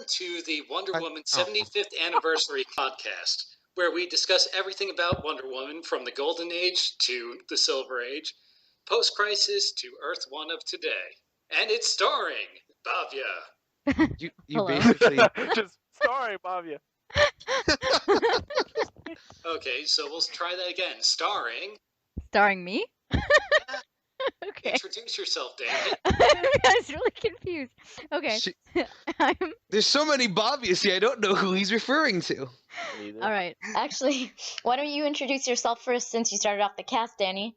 to the Wonder Woman 75th Anniversary podcast, where we discuss everything about Wonder Woman from the Golden Age to the Silver Age, post-crisis to Earth 1 of today. And it's starring Bhavya. You basically... Just starring Bhavya. Okay, so we'll try that again. Starring... Starring me? Okay. Introduce yourself, David. I was really confused. Okay. There's so many Bobbies here, I don't know who he's referring to. All right. Actually, why don't you introduce yourself first since you started off the cast, Danny?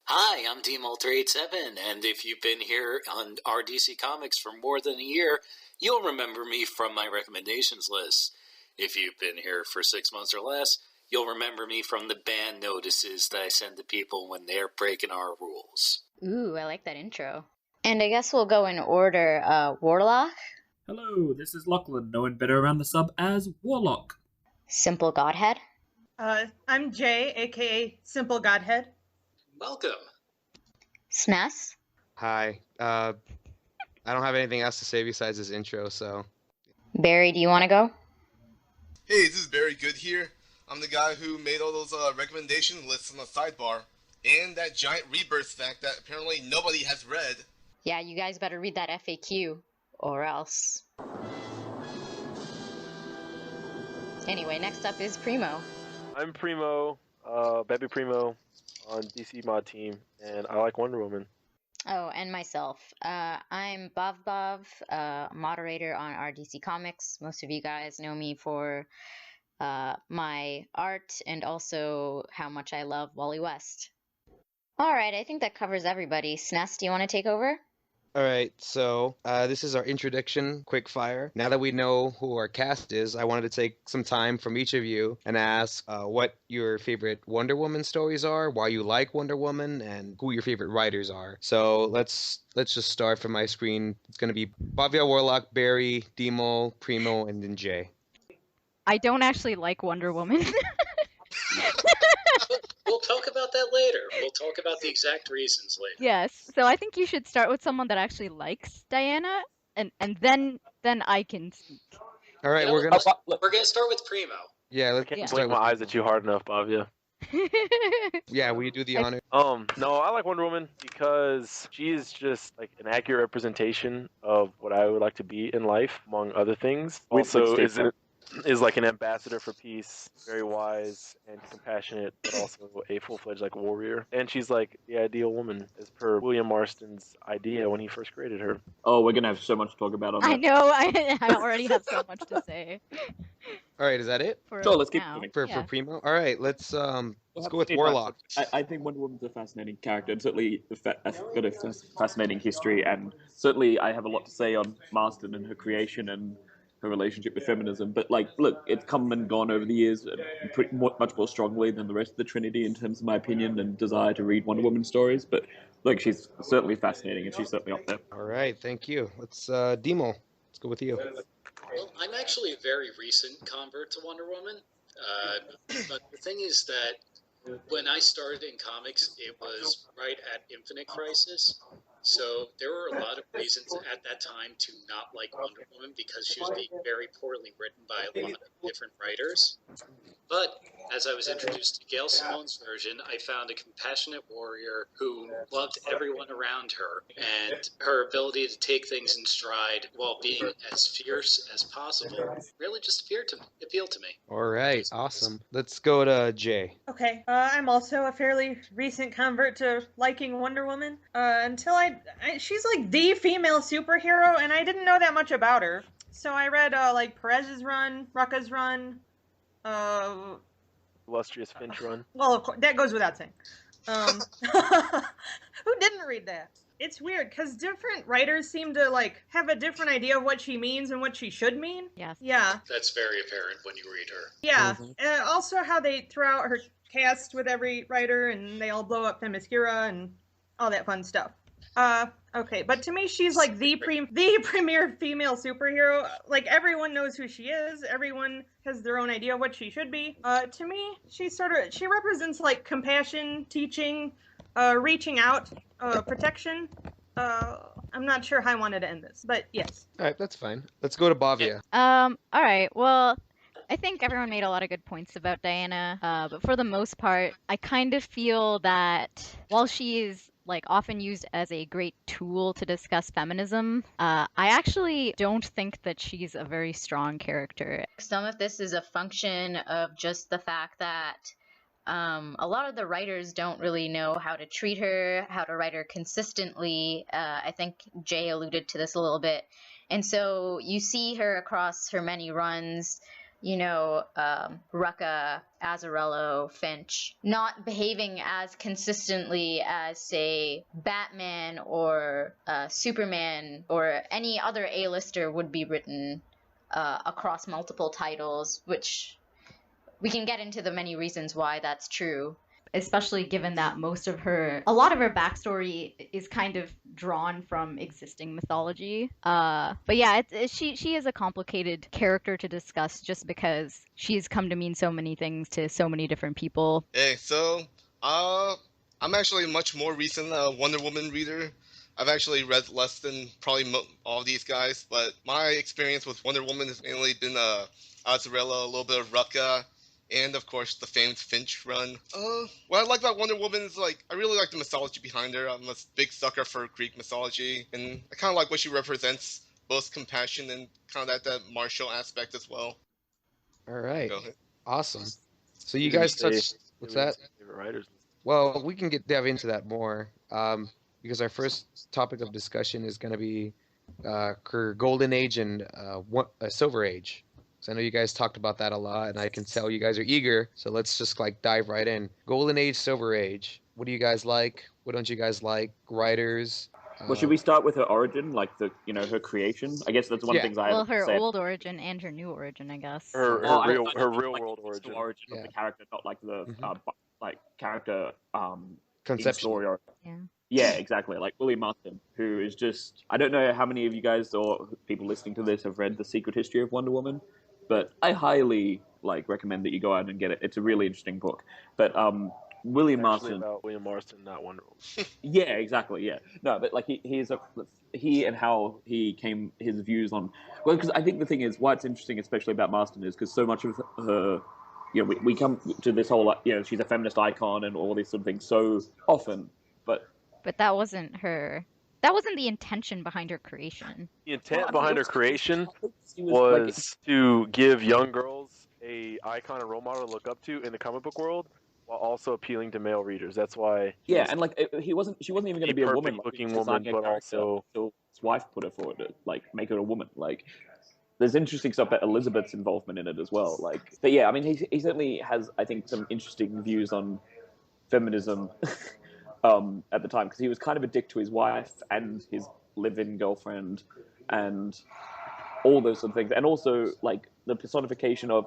Hi, I'm DMulter87, and if you've been here on our DCComics for more than a year, you'll remember me from my recommendations list. If you've been here for 6 months or less, you'll remember me from the ban notices that I send to people when they're breaking our rules. Ooh, I like that intro. And I guess we'll go in order. Warlach? Hello, this is Lachlan, known better around the sub as Warlock. Simple Godhead? I'm Jay, aka Simple Godhead. Welcome. Snes? Hi. I don't have anything else to say besides this intro, so... Barry, do you want to go? Hey, this is Barry Good here. I'm the guy who made all those recommendation lists on the sidebar. And that giant rebirth fact that apparently nobody has read. Yeah, you guys better read that FAQ, or else. Anyway, next up is Primo. I'm Primo, Baby Primo, on DC Mod Team, and I like Wonder Woman. Oh, and myself. I'm bhavbhav, moderator on our DC Comics. Most of you guys know me for my art and also how much I love Wally West. Alright, I think that covers everybody. Snes, do you want to take over? Alright, so this is our introduction quickfire. Now that we know who our cast is, I wanted to take some time from each of you and ask what your favorite Wonder Woman stories are, why you like Wonder Woman, and who your favorite writers are. So let's just start from my screen. It's going to be Bhavya, Warlock, Barry, Demol, Primo, and then Jay. I don't actually like Wonder Woman. We'll talk about that later. We'll talk about the exact reasons later. Yes, so I think you should start with someone that actually likes Diana, and then I can speak. All right, Yeah, we're gonna start with Primo. yeah. Let's Can't start blink my eyes at you hard enough, Bhavya. Yeah, will you do the honor? No, I like Wonder Woman because she is just like an accurate representation of what I would like to be in life, among other things. Also, is like an ambassador for peace, very wise and compassionate, but also a full-fledged like warrior. And she's like the ideal woman, as per William Marston's idea when he first created her. Oh, we're gonna have so much to talk about on that. I know, I already have so much to say. All right, is that it? Sure, let's keep now. going. For Primo? All right, let's go with Warlock. I think Wonder Woman's a fascinating character, and certainly got a fascinating history, and certainly I have a lot to say on Marston and her creation and her relationship with feminism. But like, look, it's come and gone over the years, much more strongly than the rest of the Trinity in terms of my opinion and desire to read Wonder Woman stories. But look, she's certainly fascinating, and she's certainly up there. All right, thank you. Let's Demo. Let's go with you. Well, I'm actually a very recent convert to Wonder Woman. But the thing is that when I started in comics, it was right at Infinite Crisis. So there were a lot of reasons at that time to not like Wonder Woman because she was being very poorly written by a lot of different writers. But as I was introduced to Gail Simone's version, I found a compassionate warrior who loved everyone around her, and her ability to take things in stride while being as fierce as possible really just appealed to me. All right, awesome. Let's go to Jay. Okay, I'm also a fairly recent convert to liking Wonder Woman. Until she's like the female superhero, and I didn't know that much about her. So I read like Perez's run, Rucka's run, Illustrious Finch run. well, of course, that goes without saying. Who didn't read that? It's weird because different writers seem to like have a different idea of what she means and what she should mean. Yes. Yeah. That's very apparent when you read her. Yeah. Also how they throw out her cast with every writer and they all blow up Themyscira and all that fun stuff. Okay, but to me, she's like the premier female superhero. Like, everyone knows who she is. Everyone has their own idea of what she should be. To me, she represents, like, compassion, teaching, reaching out, protection. I'm not sure how I wanted to end this, but yes. All right, that's fine. Let's go to Bavia. All right. Well, I think everyone made a lot of good points about Diana, but for the most part, I kind of feel that while she is like often used as a great tool to discuss feminism, I actually don't think that she's a very strong character. Some of this is a function of just the fact that a lot of the writers don't really know how to treat her, how to write her consistently. I think Jay alluded to this a little bit. And so you see her across her many runs, you know, Rucka, Azzarello, Finch, not behaving as consistently as, say, Batman or Superman or any other A-lister would be written across multiple titles, which we can get into the many reasons why that's true. Especially given that a lot of her backstory is kind of drawn from existing mythology. But yeah, she is a complicated character to discuss just because she's come to mean so many things to so many different people. Hey, so, I'm actually a much more recent Wonder Woman reader. I've actually read less than probably all these guys, but my experience with Wonder Woman has mainly been Azzarello, a little bit of Rucka, and of course the famed Finch run. What I like about Wonder Woman is like I really like the mythology behind her. I'm a big sucker for Greek mythology, and I kind of like what she represents, both compassion and kind of that martial aspect as well. All right, Go ahead. awesome. So you guys touched. What's that? Favorite writers. Well, we can dive into that more because our first topic of discussion is going to be her Golden Age and Silver Age. So I know you guys talked about that a lot, and I can tell you guys are eager. So let's just like dive right in. Golden Age, Silver Age. What do you guys like? What don't you guys like? Writers. Well, should we start with her origin, like her creation? I guess that's one of the things I Well, have to her say. old origin and her new origin, I guess. Her real world It's the origin. origin of the character, not like the character Conception. story. Or, Yeah. yeah, exactly. Like William Marston, who is just I don't know how many of you guys or people listening to this have read The Secret History of Wonder Woman, but I highly recommend that you go out and get it. It's a really interesting book. But William Marston About William Marston, not Wonder Woman. Yeah, exactly. Yeah, no, but like he and how he came his views on because I think the thing is why it's interesting, especially about Marston, is because so much of her, we come to this whole she's a feminist icon and all these sort of things so often, but that wasn't her. That wasn't the intention behind her creation. The intent behind her creation was to give young girls a icon and role model to look up to in the comic book world, while also appealing to male readers. That's why. Yeah, and she wasn't even going to be a woman, looking woman, but also his wife put her forward to make her a woman. There's interesting stuff about Elizabeth's involvement in it as well. But yeah, I mean, he certainly has, I think, some interesting views on feminism at the time because he was kind of a dick to his wife and his live-in girlfriend and all those sort of things, and also the personification of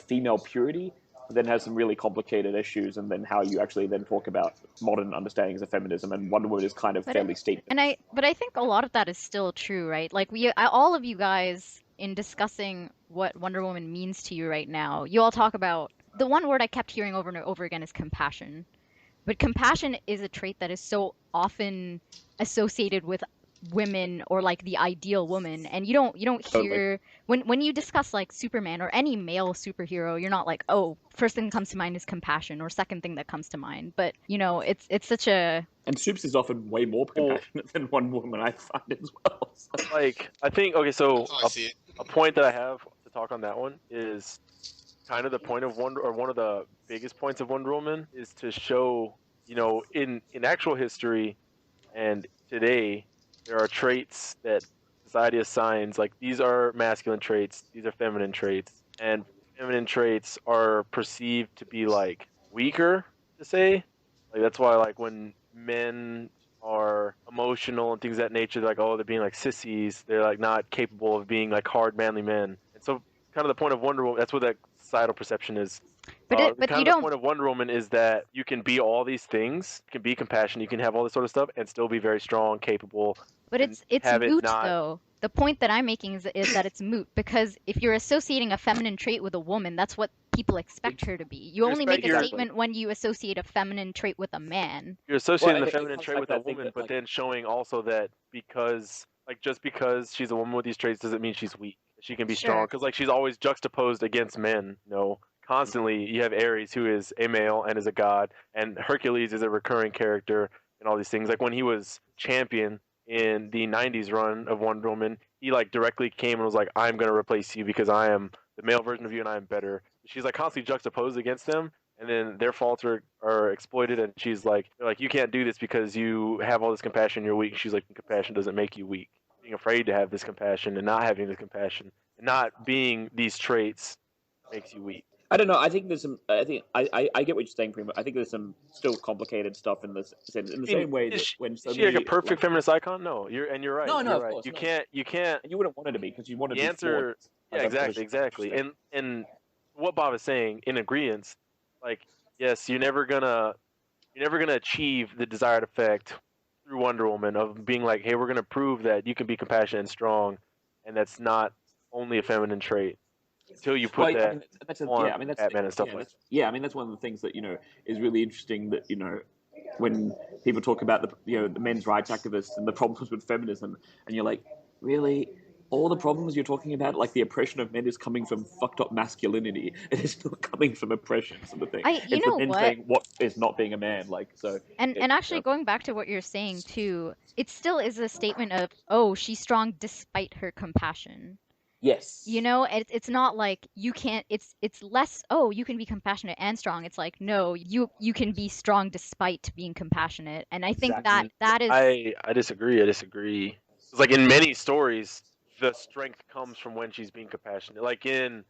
female purity. Then has some really complicated issues, and then how you actually then talk about modern understandings of feminism, and Wonder Woman is kind of fairly steep. But I think a lot of that is still true, right? All of you guys, in discussing what Wonder Woman means to you right now, you all talk about the one word I kept hearing over and over again is compassion. But compassion is a trait that is so often associated with women or the ideal woman, and you don't hear when you discuss Superman or any male superhero, you're not oh, first thing that comes to mind is compassion, or second thing that comes to mind, but it's such a. And Supes is often way more compassionate than Wonder Woman, I find as well. So. I think a point that I have to talk on that one is kind of the point of one of the biggest points of Wonder Woman is to show in actual history and today. There are traits that society assigns, these are masculine traits, these are feminine traits, and feminine traits are perceived to be weaker, to say. That's why when men are emotional and things of that nature, they're they're being sissies, they're not capable of being hard manly men. And so kind of the point of Wonder Woman, that's what that societal perception is. But the point of Wonder Woman is that you can be all these things, you can be compassionate, you can have all this sort of stuff, and still be very strong, capable. But it's moot though. The point that I'm making is that it's moot, because if you're associating a feminine trait with a woman, that's what people expect her to be. You only make a Exactly. statement when you associate a feminine trait with a man. You're associating Well, the it feminine comes trait back with to a that thing woman, that, but like, then showing also that just because she's a woman with these traits doesn't mean she's weak. She can be strong, Sure. because like she's always juxtaposed against men. Constantly you have Ares, who is a male and is a god, and Hercules is a recurring character, and all these things. Like when he was champion in the '90s run of Wonder Woman, he like directly came and was like, "I'm gonna replace you because I am the male version of you and I am better." She's like constantly juxtaposed against them, and then their faults are exploited, and they're like, you can't do this because you have all this compassion, you're weak. She's like, compassion doesn't make you weak. Being afraid to have this compassion and not having this compassion and not being these traits makes you weak. I don't know. I think there's some. I think I get what you're saying, Primo. I think there's some still complicated stuff in this sense. In the same way that when Is so she like a many perfect like, feminist icon? No, you're right. no, You're of right. course, You no. can't. And you wouldn't want her to be because you want to The be answer, flawed. yeah, Like, exactly. And what Bob is saying in agreement, like, yes, you're never gonna achieve the desired effect through Wonder Woman of being like, hey, we're gonna prove that you can be compassionate and strong, and that's not only a feminine trait until you put Well, that I mean, that's on I mean, that's Batman and stuff yeah, like that's, yeah. I mean, that's one of the things that is really interesting. That when people talk about the men's rights activists and the problems with feminism, and you're like, really, all the problems you're talking about, like the oppression of men, is coming from fucked up masculinity. It is not coming from oppression, sort of thing. You It's know the men what? saying what is not being a man. Like so. And actually, going back to what you're saying too, it still is a statement of, oh, she's strong despite her compassion. Yes. It's not like you can't. It's less. Oh, you can be compassionate and strong. It's like, no, you can be strong despite being compassionate. And I think Exactly. that is. I disagree. It's like in many stories, the strength comes from when she's being compassionate. Like in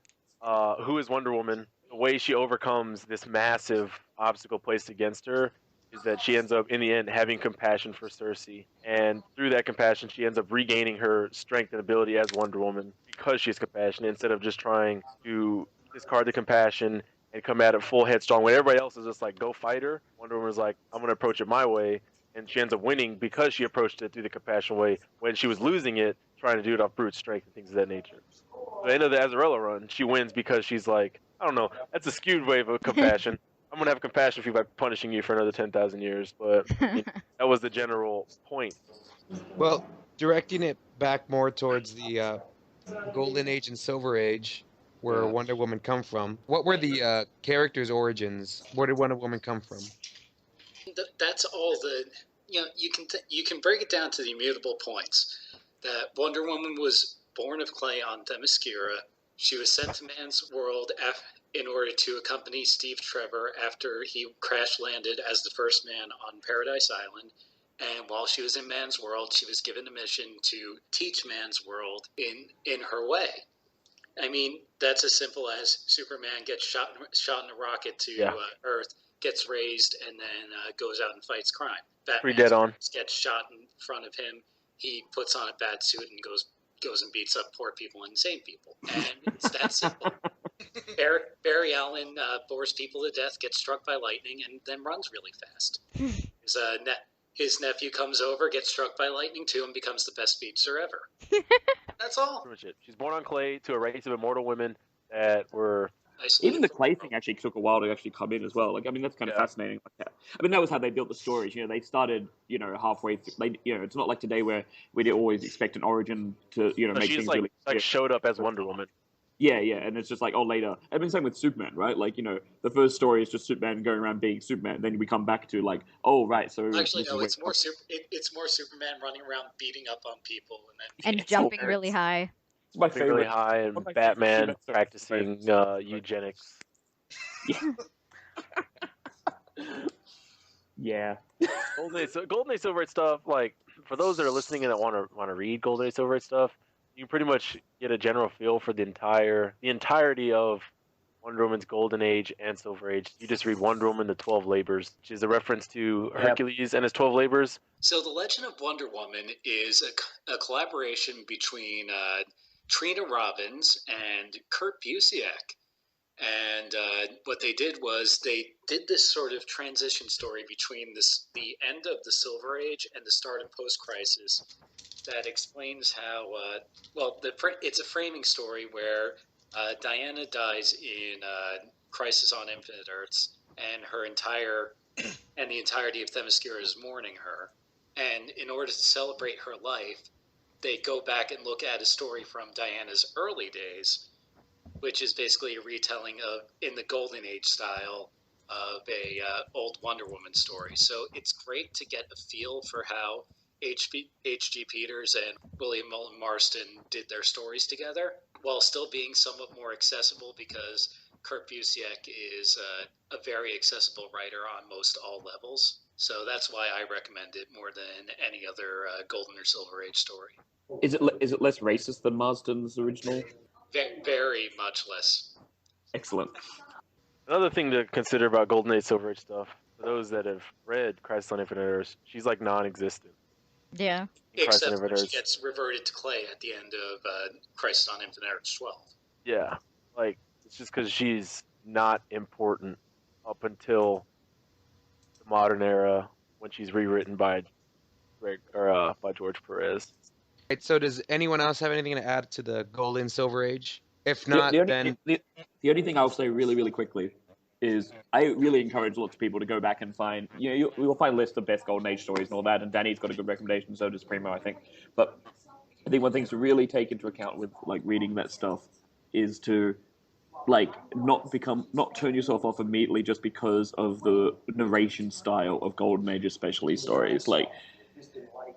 Who is Wonder Woman, the way she overcomes this massive obstacle placed against her is that she ends up in the end having compassion for Cersei, and through that compassion, she ends up regaining her strength and ability as Wonder Woman because she's compassionate instead of just trying to discard the compassion and come at it full headstrong. When everybody else is just like, go fight her, Wonder Woman's like, I'm going to approach it my way. And she ends up winning because she approached it through the compassion way when she was losing it, trying to do it off brute strength and things of that nature. So at the end of the Azarella run, she wins because she's like, I don't know, that's a skewed way of compassion. I'm going to have compassion for you by punishing you for another 10,000 years. But that was the general point. Well, directing it back more towards the Golden Age and Silver Age, where Wonder Woman come from. What were the characters' origins? Where did Wonder Woman come from? That's all you can break it down to the immutable points. That Wonder Woman was born of clay on Themyscira. She was sent to man's world in order to accompany Steve Trevor after he crash landed as the first man on Paradise Island. And while she was in man's world, she was given a mission to teach man's world in her way. I mean, that's as simple as Superman gets shot in a rocket to Earth, gets raised, and then goes out and fights crime. Pretty dead on. Gets shot in front of him. He puts on a bat suit and goes and beats up poor people and insane people. And it's that simple. Barry Allen bores people to death, gets struck by lightning, and then runs really fast. His nephew comes over, gets struck by lightning too, and becomes the best speedster ever. That's all. Pretty much it. She's born on clay to a race of immortal women that were... Even the clay thing actually took a while to actually come in as well. Like, I mean, that's kind of fascinating. Like, I mean, that was how they built the stories. They started, halfway through. It's not like today where we'd always expect an origin to, make things really. Like showed up as Wonder Woman. Yeah, and it's just like, later. I mean, same with Superman, right? Like, the first story is just Superman going around being Superman. Then we come back to like, right, so actually no, it's more Superman running around beating up on people and jumping really high. It's my favorite. Really high, and Batman practicing eugenics. Yeah. Golden Age Silver Age stuff. Like, for those that are listening and that want to read Golden Age Silver Age stuff, you can pretty much get a general feel for the entirety of Wonder Woman's Golden Age and Silver Age. You just read Wonder Woman: The 12 Labors, which is a reference to Hercules and his 12 labors. So the Legend of Wonder Woman is a collaboration between Trina Robbins and Kurt Busiek. And what they did was they did this sort of transition story between the end of the Silver Age and the start of post-crisis that explains how, it's a framing story where Diana dies in Crisis on Infinite Earths, and the entirety of Themyscira is mourning her. And in order to celebrate her life, they go back and look at a story from Diana's early days, which is basically a retelling of, in the Golden Age style, of a old Wonder Woman story. So it's great to get a feel for how H.G. Peters and William Moulton Marston did their stories together, while still being somewhat more accessible, because Kurt Busiek is a very accessible writer on most all levels. So that's why I recommend it more than any other Golden or Silver Age story. Is it less racist than Marston's original? Very much less. Excellent. Another thing to consider about Golden Age, Silver Age stuff, for those that have read Crisis on Infinite Earths, she's like non-existent. Yeah. Except when she gets reverted to clay at the end of Crisis on Infinite Earths 12. Yeah, like, it's just because she's not important up until the modern era when she's rewritten by George Perez. Right, so does anyone else have anything to add to the Golden Silver Age? If not, then... The only thing I'll say really, really quickly is I really encourage lots of people to go back and find, you'll find lists of best Golden Age stories and all that, and Danny's got a good recommendation, so does Primo, I think. But I think one thing to really take into account with like reading that stuff is to not turn yourself off immediately just because of the narration style of Golden Age, especially stories. Like,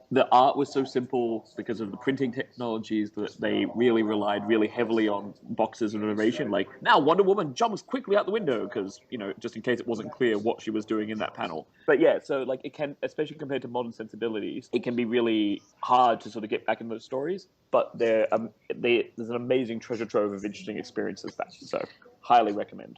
the art was so simple because of the printing technologies that they really relied really heavily on boxes of narration. Like, now Wonder Woman jumps quickly out the window because, just in case it wasn't clear what she was doing in that panel. But yeah, so like it can, especially compared to modern sensibilities, it can be really hard to sort of get back in those stories. But there's an amazing treasure trove of interesting experiences that. So highly recommend.